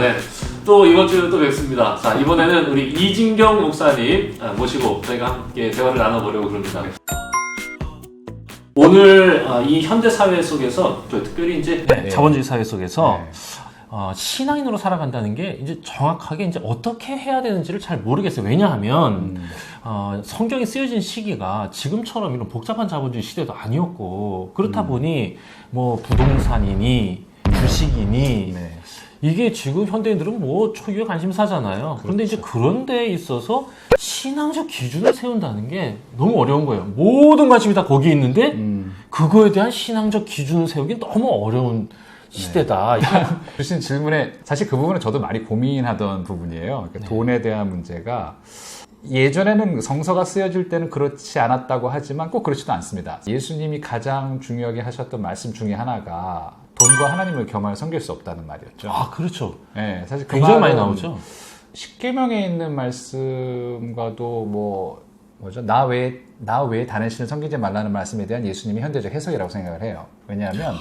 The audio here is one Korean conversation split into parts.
네. 또 이번 주에 또 뵙습니다. 자, 이번에는 우리 이진경 목사님 모시고 저희가 함께 대화를 나눠보려고 그럽니다. 오늘 이 현대 사회 속에서 특별히 이제 자본주의 사회 속에서 신앙인으로 살아간다는 게 이제 정확하게 이제 어떻게 해야 되는지를 잘 모르겠어요. 왜냐하면 성경이 쓰여진 시기가 지금처럼 이런 복잡한 자본주의 시대도 아니었고 그렇다 보니 뭐 부동산이니 주식이니 이게 지금 현대인들은 뭐 초유의 관심사잖아요. 그런데 이제 그런 데에 있어서 신앙적 기준을 세운다는 게 너무 어려운 거예요. 모든 관심이 다 거기에 있는데 그거에 대한 신앙적 기준을 세우기 너무 어려운 시대다. 주신 질문에 사실 그 부분은 저도 많이 고민하던 부분이에요. 그러니까 돈에 대한 문제가 예전에는 성서가 쓰여질 때는 그렇지 않았다고 하지만 꼭 그렇지도 않습니다. 예수님이 가장 중요하게 하셨던 말씀 중에 하나가 돈과 하나님을 겸하여 섬길 수 없다는 말이었죠. 아, 그렇죠. 네, 사실 그 굉장히 많이 나오죠. 십계명에 있는 말씀과도 나 외에 다른 신을 섬기지 말라는 말씀에 대한 예수님의 현대적 해석이라고 생각을 해요. 왜냐하면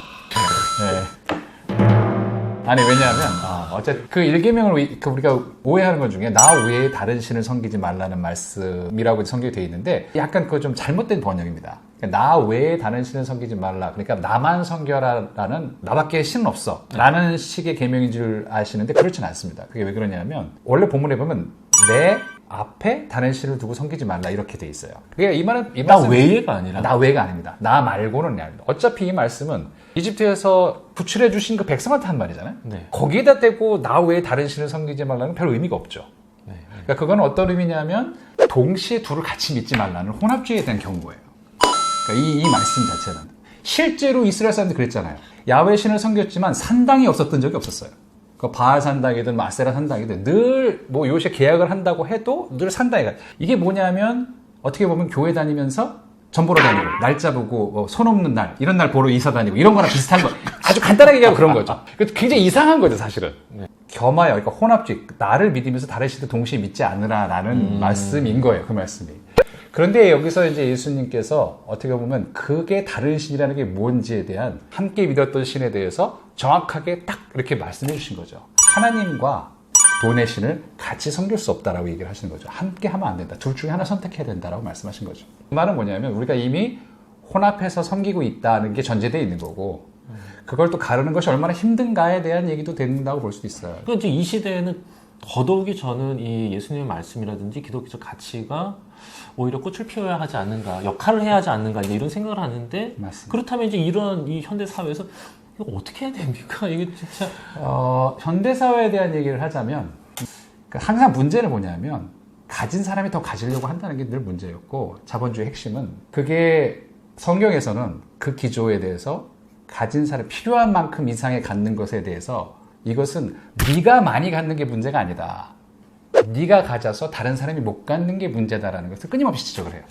어쨌든 그 1계명을 우리가 오해하는 것 중에 나 외에 다른 신을 섬기지 말라는 말씀이라고 성경이 되어 있는데 약간 그거 좀 잘못된 번역입니다. 나 외에 다른 신을 섬기지 말라. 그러니까 나만 섬겨라라는 나밖에 신은 없어 라는 식의 계명인 줄 아시는데 그렇진 않습니다. 그게 왜 그러냐면 원래 본문에 보면 내 앞에 다른 신을 두고 섬기지 말라 이렇게 돼 있어요. 그게 이 말은 나 외에가 아니라 나 외가 아닙니다. 나 말고는 아닙니다. 어차피 이 말씀은 이집트에서 구출해 주신 그 백성한테 한 말이잖아요. 거기에다 대고 나 외에 다른 신을 섬기지 말라는 별 의미가 없죠. 그러니까 그건 어떤 의미냐면 동시에 둘을 같이 믿지 말라는 혼합주의에 대한 경고예요. 그러니까 이 말씀 자체는 실제로 이스라엘 사람들이 그랬잖아요. 야훼 신을 섬겼지만 산당이 없었던 적이 없었어요. 그 바알 산당이든 아세라 산당이든 늘 요새 계약을 한다고 해도 늘 산당에 가. 이게 뭐냐면 어떻게 보면 교회 다니면서 전 보러 다니고 날짜 보고 손 없는 날 이런 날 보러 이사 다니고 이런 거랑 비슷한 거 아주 간단하게 얘기하면 그런 거죠. 굉장히 이상한 거죠 사실은. 겸하여 그러니까 혼합주의 나를 믿으면서 다른 신도 동시에 믿지 않으라라는 말씀인 거예요. 그 말씀이. 그런데 여기서 이제 예수님께서 어떻게 보면 그게 다른 신이라는 게 뭔지에 대한 함께 믿었던 신에 대해서 정확하게 딱 이렇게 말씀해 주신 거죠. 하나님과 돈의 신을 같이 섬길 수 없다라고 얘기를 하시는 거죠. 함께 하면 안 된다. 둘 중에 하나 선택해야 된다라고 말씀하신 거죠. 그 말은 뭐냐면 우리가 이미 혼합해서 섬기고 있다는 게 전제되어 있는 거고 그걸 또 가르는 것이 얼마나 힘든가에 대한 얘기도 된다고 볼 수도 있어요. 그러니까 이제 이 시대에는 더더욱이 저는 이 예수님의 말씀이라든지 기독교적 가치가 오히려 꽃을 피워야 하지 않는가, 역할을 해야 하지 않는가 이런 생각을 하는데 맞습니다. 그렇다면 이제 이런 이 현대 사회에서 이거 어떻게 해야 됩니까? 이게 진짜 현대 사회에 대한 얘기를 하자면 항상 문제는 뭐냐면 가진 사람이 더 가지려고 한다는 게 늘 문제였고 자본주의 핵심은 그게 성경에서는 그 기조에 대해서 가진 사람 필요한 만큼 이상의 갖는 것에 대해서 이것은 네가 많이 갖는 게 문제가 아니다. 네가 가져서 다른 사람이 못 갖는 게 문제다라는 것을 끊임없이 지적을 해요.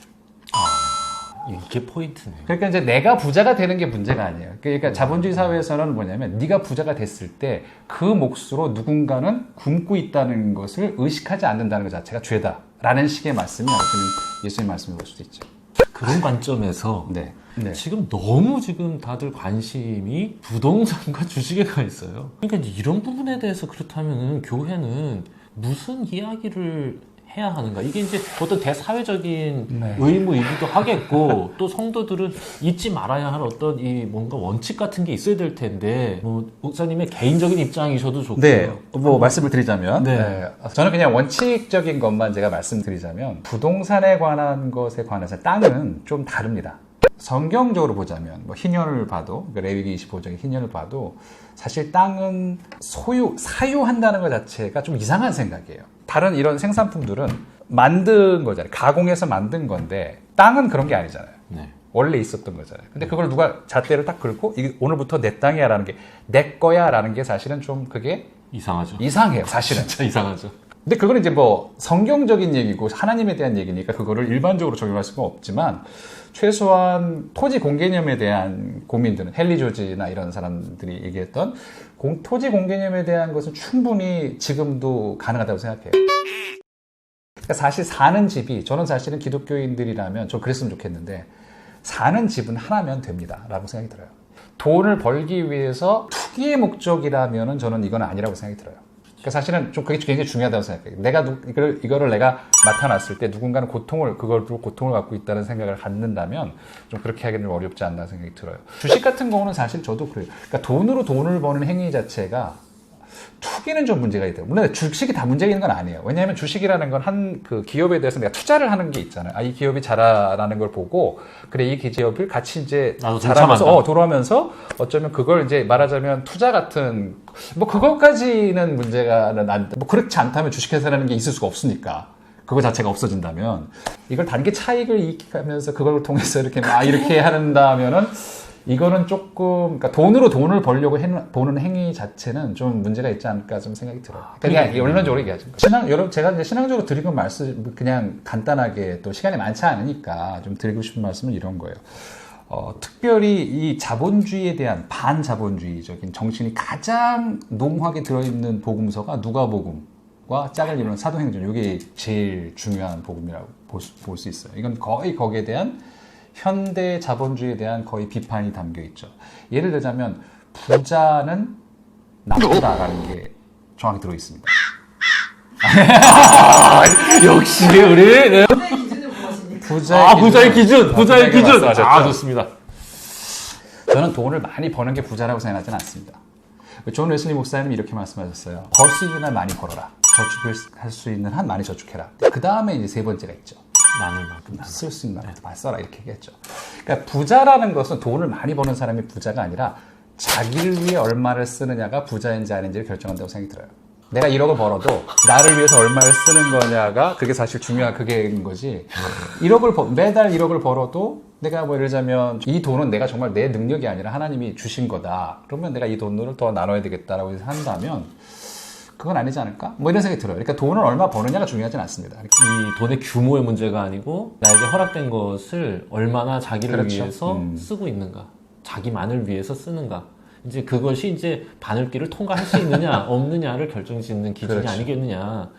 이게 포인트네. 그러니까 이제 내가 부자가 되는 게 문제가 아니에요. 그러니까 자본주의 사회에서는 뭐냐면 네가 부자가 됐을 때 그 몫으로 누군가는 굶고 있다는 것을 의식하지 않는다는 것 자체가 죄다라는 식의 말씀이 예수님 말씀을 볼 수도 있죠. 그런 관점에서 지금 너무 지금 다들 관심이 부동산과 주식에 가 있어요. 그러니까 이제 이런 부분에 대해서 그렇다면은 교회는 무슨 이야기를 해야 하는가? 이게 이제 어떤 대사회적인 의무이기도 하겠고 또 성도들은 잊지 말아야 할 어떤 이 뭔가 원칙 같은 게 있어야 될 텐데 목사님의 개인적인 입장이셔도 좋고요. 말씀을 드리자면 저는 그냥 원칙적인 것만 제가 말씀드리자면 부동산에 관한 것에 관해서 땅은 좀 다릅니다. 성경적으로 보자면 희년을 봐도 레위기 25장의 희년을 봐도 사실 땅은 사유한다는 것 자체가 좀 이상한 생각이에요. 다른 이런 생산품들은 만든 거잖아요. 가공해서 만든 건데 땅은 그런 게 아니잖아요. 원래 있었던 거잖아요. 근데 그걸 누가 잣대를 딱 긁고 이게 오늘부터 내 땅이야 라는 게 내 거야 라는 게 사실은 좀 그게 이상해요. 사실은. 진짜 이상하죠. 근데 그거는 이제 성경적인 얘기고 하나님에 대한 얘기니까 그거를 일반적으로 적용할 수가 없지만 최소한 토지 공개념에 대한 고민들은 헨리 조지나 이런 사람들이 얘기했던 토지 공개념에 대한 것은 충분히 지금도 가능하다고 생각해요. 그러니까 사실 사는 집이 저는 사실은 기독교인들이라면 좀 그랬으면 좋겠는데 사는 집은 하나면 됩니다 라고 생각이 들어요. 돈을 벌기 위해서 투기의 목적이라면 저는 이건 아니라고 생각이 들어요. 그러니까 사실은 좀 그게 굉장히 중요하다고 생각해요. 내가 이거를 내가 맡아놨을 때 누군가는 그걸로 고통을 갖고 있다는 생각을 갖는다면 좀 그렇게 하기는 좀 어렵지 않나 생각이 들어요. 주식 같은 경우는 사실 저도 그래요. 그러니까 돈으로 돈을 버는 행위 자체가 투기는 좀 문제가 있대요. 물론 주식이 다 문제가 있는 건 아니에요. 왜냐하면 주식이라는 건 한 그 기업에 대해서 내가 투자를 하는 게 있잖아요. 이 기업이 자라나는 걸 보고 그래 이 기업을 같이 이제 자라면서 돌아오면서 어쩌면 그걸 이제 말하자면 투자 같은 뭐 그것까지는 문제가는 안 뭐 그렇지 않다면 주식회사라는 게 있을 수가 없으니까. 그거 자체가 없어진다면 이걸 단기 차익을 이익하면서 그걸 통해서 이렇게 이렇게 한다면은 이거는 조금, 그러니까 돈으로 돈을 벌려고 보는 행위 자체는 좀 문제가 있지 않을까 좀 생각이 들어요. 그러니까 원론적으로 얘기하죠. 여러분, 제가 이제 신앙적으로 드리는 말씀, 그냥 간단하게 또 시간이 많지 않으니까 좀 드리고 싶은 말씀은 이런 거예요. 특별히 이 자본주의에 대한 반자본주의적인 정신이 가장 농후하게 들어있는 복음서가 누가복음과 짝을 이루는 사도행전. 이게 제일 중요한 복음이라고 볼 수 있어요. 이건 거의 거기에 대한 현대 자본주의에 대한 거의 비판이 담겨 있죠. 예를 들자면 부자는 나쁘다라는 게 정확히 들어 있습니다. 역시 우리 부자의 기준. 부자의 기준. 좋습니다. 저는 돈을 많이 버는 게 부자라고 생각하지는 않습니다. 존 웨슬리 목사님이 이렇게 말씀하셨어요. 벌 수 있는 한 많이 벌어라. 저축할 수 있는 한 많이 저축해라. 그 다음에 이제 세 번째가 있죠. 나눌 만큼 쓸 수 있는 만큼 많이 써라 이렇게 얘기했죠. 그러니까 부자라는 것은 돈을 많이 버는 사람이 부자가 아니라 자기를 위해 얼마를 쓰느냐가 부자인지 아닌지를 결정한다고 생각이 들어요. 내가 1억을 벌어도 나를 위해서 얼마를 쓰는 거냐가 그게 사실 중요한 그게인 거지. 매달 1억을 벌어도 내가 뭐 예를 들자면 이 돈은 내가 정말 내 능력이 아니라 하나님이 주신 거다. 그러면 내가 이 돈을 더 나눠야 되겠다라고 한다면 그건 아니지 않을까? 뭐 이런 생각이 들어요. 그러니까 돈을 얼마 버느냐가 중요하진 않습니다. 이 돈의 규모의 문제가 아니고 나에게 허락된 것을 얼마나 자기를 위해서 쓰고 있는가, 자기만을 위해서 쓰는가. 이제 그것이 이제 바늘길을 통과할 수 있느냐 없느냐를 결정짓는 기준이 아니겠느냐.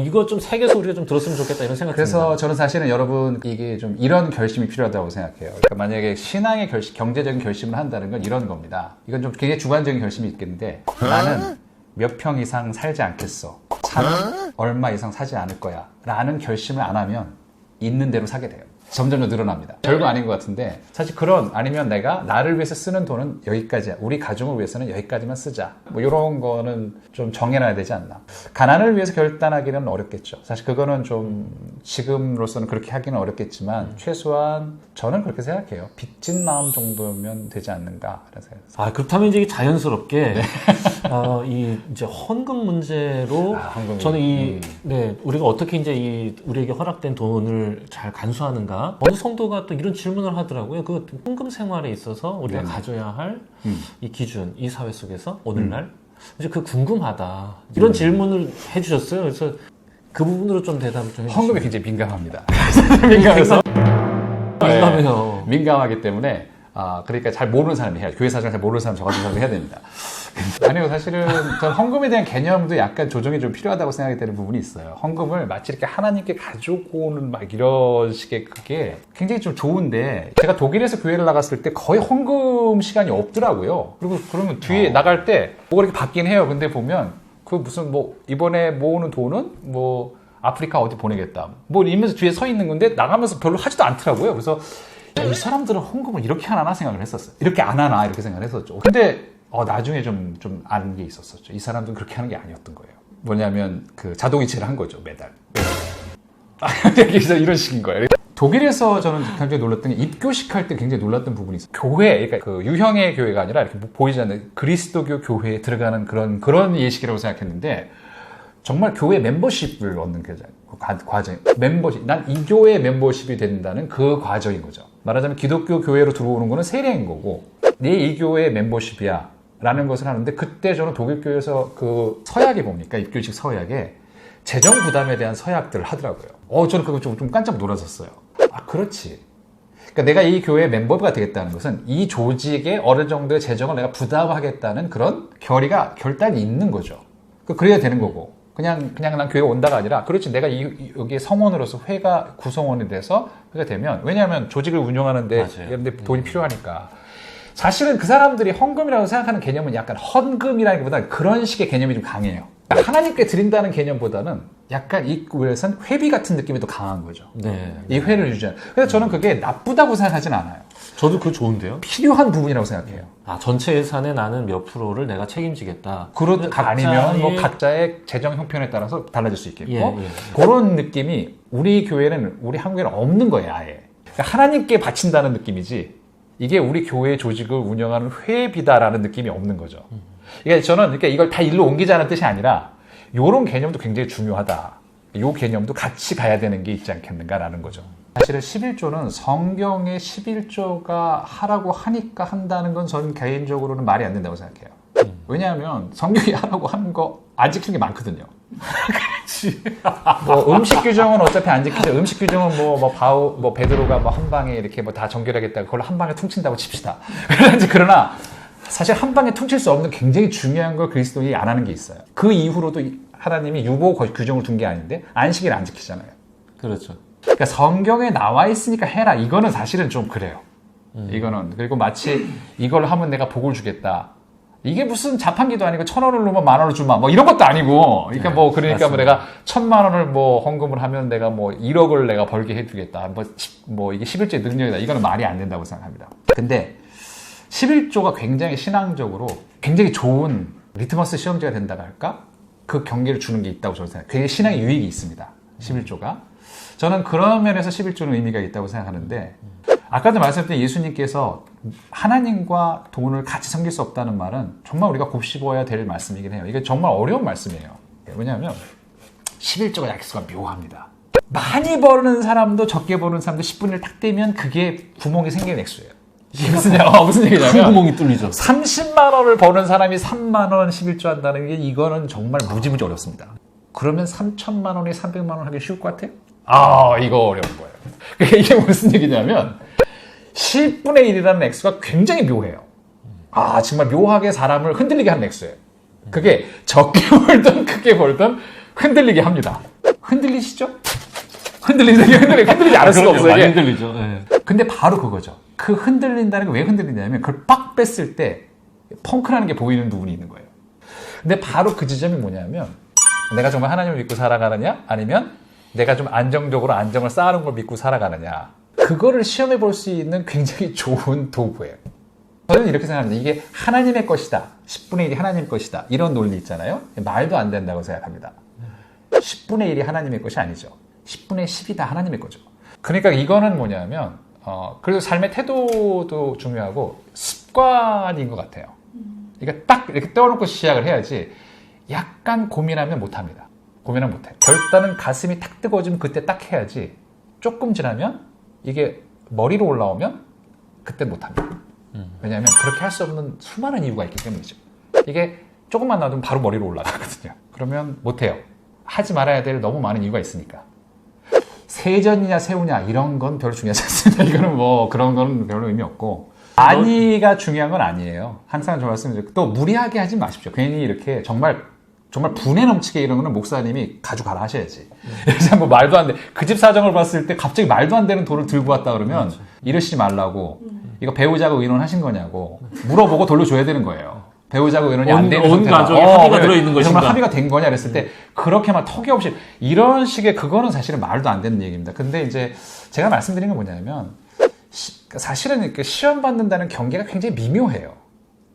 이거 좀 세계에서 우리가 좀 들었으면 좋겠다 이런 생각이 듭니다. 그래서 저는 사실은 여러분 이게 좀 이런 결심이 필요하다고 생각해요. 그러니까 만약에 신앙의 결심, 경제적인 결심을 한다는 건 이런 겁니다. 이건 좀 굉장히 주관적인 결심이 있겠는데 나는 몇 평 이상 살지 않겠어. 차는 얼마 이상 사지 않을 거야. 라는 결심을 안 하면 있는 대로 사게 돼요. 점점 더 늘어납니다. 별거 아닌 것 같은데 사실 아니면 내가 나를 위해서 쓰는 돈은 여기까지야. 우리 가정을 위해서는 여기까지만 쓰자. 뭐 이런 거는 좀 정해놔야 되지 않나. 가난을 위해서 결단하기는 어렵겠죠. 사실 그거는 좀 지금으로서는 그렇게 하기는 어렵겠지만 최소한 저는 그렇게 생각해요. 빚진 마음 정도면 되지 않는가. 그렇다면 이제 자연스럽게 이 이제 헌금 문제로 저는 우리가 어떻게 이제 우리에게 허락된 돈을 잘 간수하는가. 어느 성도가 또 이런 질문을 하더라고요. 그 헌금 생활에 있어서 우리가 가져야 할 이 기준, 이 사회 속에서 오늘날 이제 그 궁금하다. 이런 질문을 해주셨어요. 그래서 그 부분으로 좀 대답을 좀 해주시죠. 헌금에 굉장히 민감합니다. 민감하기 때문에 그러니까 잘 모르는 사람이 해야죠. 교회 사정을 잘 모르는 사람, 저 같은 사람이 해야 됩니다. 아니요, 사실은 전 헌금에 대한 개념도 약간 조정이 좀 필요하다고 생각이 되는 부분이 있어요. 헌금을 마치 이렇게 하나님께 가지고 오는 막 이런 식의 그게 굉장히 좀 좋은데 제가 독일에서 교회를 나갔을 때 거의 헌금 시간이 없더라고요. 그리고 그러면 뒤에 나갈 때 뭐가 이렇게 받긴 해요. 근데 보면 그 무슨 뭐 이번에 모으는 돈은 뭐 아프리카 어디 보내겠다. 뭐 이러면서 뒤에 서 있는 건데 나가면서 별로 하지도 않더라고요. 그래서 이 사람들은 헌금을 이렇게 하나 생각을 했었어요. 이렇게 안 하나 이렇게 생각을 했었죠. 근데 나중에 좀 아는 게 있었었죠. 이 사람들은 그렇게 하는 게 아니었던 거예요. 뭐냐면 그 자동이체를 한 거죠. 매달. 그래서 이런 식인 거예요. 독일에서 저는 굉장히 놀랐던 게 입교식 할 때 굉장히 놀랐던 부분이 있어요. 교회, 그러니까 그 유형의 교회가 아니라 이렇게 보이지 않는 그리스도교 교회에 들어가는 그런 예식이라고 생각했는데 정말 교회 멤버십을 얻는 과정. 멤버십. 난 이 교회 멤버십이 된다는 그 과정인 거죠. 말하자면 기독교 교회로 들어오는 거는 세례인 거고 네 이 교회 멤버십이야 라는 것을 하는데 그때 저는 독일 교회에서 그 서약에 보니까 입교식 서약에 재정 부담에 대한 서약들을 하더라고요. 저는 그거 좀 깜짝 놀랐었어요. 그렇지. 그러니까 내가 이 교회 멤버가 되겠다는 것은 이 조직에 어느 정도의 재정을 내가 부담하겠다는 그런 결단이 있는 거죠. 그래야 되는 거고. 그냥 난 교회 온다가 아니라 그렇지 내가 여기에 성원으로서 회가 구성원이 돼서 회가 되면 왜냐하면 조직을 운영하는데 이런 데 돈이 필요하니까 사실은 그 사람들이 헌금이라고 생각하는 개념은 약간 헌금이라기보다 그런 식의 개념이 좀 강해요. 하나님께 드린다는 개념보다는 약간 이 구에선 회비 같은 느낌이 더 강한 거죠. 네. 이 회를 유지하는. 그래서 저는 그게 나쁘다고 생각하진 않아요. 저도 그거 좋은데요. 필요한 부분이라고 생각해요. 아, 전체 예산에 나는 몇 프로를 내가 책임지겠다. 아니면 뭐 각자의 재정 형편에 따라서 달라질 수 있겠고 예. 그런 느낌이 우리 교회는 우리 한국에는 없는 거예요. 아예. 그러니까 하나님께 바친다는 느낌이지 이게 우리 교회 조직을 운영하는 회비다라는 느낌이 없는 거죠. 그러니까 저는 그러니까 이걸 다 일로 옮기자는 뜻이 아니라 이런 개념도 굉장히 중요하다. 이 개념도 같이 가야 되는 게 있지 않겠는가라는 거죠. 사실은 11조는 성경의 11조가 하라고 하니까 한다는 건 저는 개인적으로는 말이 안 된다고 생각해요. 왜냐하면 성경이 하라고 하는 거 안 지키는 게 많거든요. 그렇지. 뭐 음식 규정은 어차피 안 지키죠. 음식 규정은 뭐 베드로가 뭐 한 방에 이렇게 뭐 다 정결하겠다. 그걸 한 방에 퉁친다고 칩시다. 그러나 사실 한 방에 퉁칠 수 없는 굉장히 중요한 걸 그리스도인이 안 하는 게 있어요. 그 이후로도 하나님이 유보 규정을 둔 게 아닌데 안식일 안 지키잖아요. 그렇죠. 그러니까 성경에 나와 있으니까 해라. 이거는 사실은 좀 그래요. 이거는. 그리고 마치 이걸 하면 내가 복을 주겠다. 이게 무슨 자판기도 아니고 1,000원을 넣으면 10,000원을 주마. 뭐 이런 것도 아니고. 그러니까 그러니까 뭐 내가 1,000만 원을 뭐 헌금을 하면 내가 뭐 1억을 내가 벌게 해주겠다. 뭐 이게 11조의 능력이다. 이거는 말이 안 된다고 생각합니다. 근데 11조가 굉장히 신앙적으로 굉장히 좋은 리트머스 시험지가 된다고 할까? 그 경계를 주는 게 있다고 저는 생각해요. 굉장히 신앙의 유익이 있습니다. 11조가. 저는 그런 면에서 11조는 의미가 있다고 생각하는데 아까도 말씀드린 예수님께서 하나님과 돈을 같이 섬길 수 없다는 말은 정말 우리가 곱씹어야 될 말씀이긴 해요. 이게 정말 어려운 말씀이에요. 왜냐하면 11조가 약수가 묘합니다. 많이 버는 사람도 적게 버는 사람도 10분의 1 딱 되면 그게 구멍이 생기는 액수예요. 이게 무슨 얘기냐면 큰 구멍이 뚫리죠. 30만 원을 버는 사람이 3만 원 11조 한다는 게 이거는 정말 무지무지 어렵습니다. 그러면 3천만 원에 300만 원 하기 쉬울 것 같아요? 이거 어려운 거예요. 그러니까 이게 무슨 얘기냐면 10분의 1이라는 액수가 굉장히 묘해요. 정말 묘하게 사람을 흔들리게 하는 액수예요. 그게 적게 벌든 크게 벌든 흔들리게 합니다. 흔들리시죠? 흔들리지 않을 수가 없어요. 많이 흔들리죠. 네. 근데 바로 그거죠. 그 흔들린다는 게 왜 흔들리냐면 그걸 빡 뺐을 때 펑크라는 게 보이는 부분이 있는 거예요. 근데 바로 그 지점이 뭐냐면 내가 정말 하나님을 믿고 살아가느냐 아니면 내가 좀 안정적으로 안정을 쌓아놓은 걸 믿고 살아가느냐 그거를 시험해 볼 수 있는 굉장히 좋은 도구예요. 저는 이렇게 생각합니다. 이게 하나님의 것이다. 10분의 1이 하나님의 것이다. 이런 논리 있잖아요. 말도 안 된다고 생각합니다. 10분의 1이 하나님의 것이 아니죠. 10분의 10이 다 하나님의 거죠. 그러니까 이거는 뭐냐면 그래도 삶의 태도도 중요하고 습관인 것 같아요. 그러니까 딱 이렇게 떼어놓고 시작을 해야지 약간 고민하면 못합니다. 고민은 못해. 결단은 가슴이 탁 뜨거워지면 그때 딱 해야지 조금 지나면 이게 머리로 올라오면 그때 못합니다. 왜냐하면 그렇게 할 수 없는 수많은 이유가 있기 때문이죠. 이게 조금만 놔두면 바로 머리로 올라가거든요. 그러면 못해요. 하지 말아야 될 너무 많은 이유가 있으니까. 세전이냐 세우냐 이런 건 별로 중요하지 않습니다. 이거는 그런 건 별로 의미 없고 많이가 중요한 건 아니에요. 항상 저 말씀드리고 또 무리하게 하지 마십시오. 괜히 이렇게 정말 분에 넘치게 이런 거는 목사님이 가져가라 하셔야지. 그래서 말도 안 돼. 그 집 사정을 봤을 때 갑자기 말도 안 되는 돈을 들고 왔다 그러면 이러시지 말라고. 이거 배우자가 의논하신 거냐고 물어보고 돌려줘야 되는 거예요. 배우자가 의논이 안 되는 온 상태다. 가족에 합의가 들어있는 것인가. 정말 합의가 된 거냐 그랬을 때 그렇게 막 턱이 없이 이런 식의 그거는 사실은 말도 안 되는 얘기입니다. 근데 이제 제가 말씀드린 건 뭐냐면 사실은 이렇게 시험 받는다는 경계가 굉장히 미묘해요.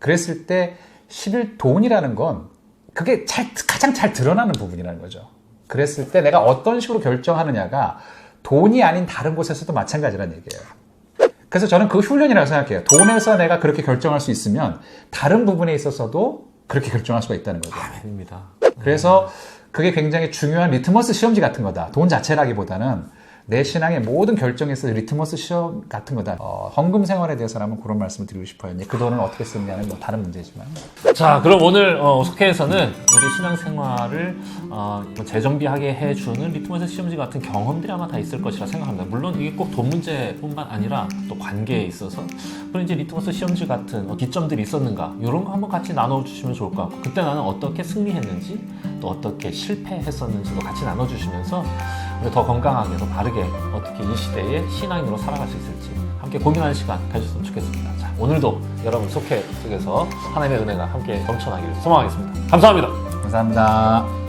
그랬을 때 11돈이라는 건 그게 가장 잘 드러나는 부분이라는 거죠. 그랬을 때 내가 어떤 식으로 결정하느냐가 돈이 아닌 다른 곳에서도 마찬가지라는 얘기예요. 그래서 저는 그 훈련이라고 생각해요. 돈에서 내가 그렇게 결정할 수 있으면 다른 부분에 있어서도 그렇게 결정할 수가 있다는 거죠. 아닙니다. 그래서 그게 굉장히 중요한 리트머스 시험지 같은 거다. 돈 자체라기보다는 내 신앙의 모든 결정에서 리트머스 시험 같은 거다. 헌금 생활에 대해서라면 그런 말씀을 드리고 싶어요. 그 돈을 어떻게 쓰느냐는 다른 문제지만. 자, 그럼 오늘 속회에서는 우리 신앙생활을 재정비하게 해주는 리트머스 시험지 같은 경험들이 아마 다 있을 것이라 생각합니다. 물론 이게 꼭 돈 문제뿐만 아니라 또 관계에 있어서 그런 이제 리트머스 시험지 같은 기점들이 있었는가 이런 거 한번 같이 나눠주시면 좋을 것 같고 그때 나는 어떻게 승리했는지 또 어떻게 실패했었는지도 같이 나눠주시면서 더 건강하게 더 바르게 정확하게 어떻게 이 시대에 신앙인으로 살아갈 수 있을지 함께 고민하는 시간 가졌으면 좋겠습니다. 자, 오늘도 여러분 속해 속에서 하나님의 은혜가 함께 넘쳐나기를 소망하겠습니다. 감사합니다. 감사합니다.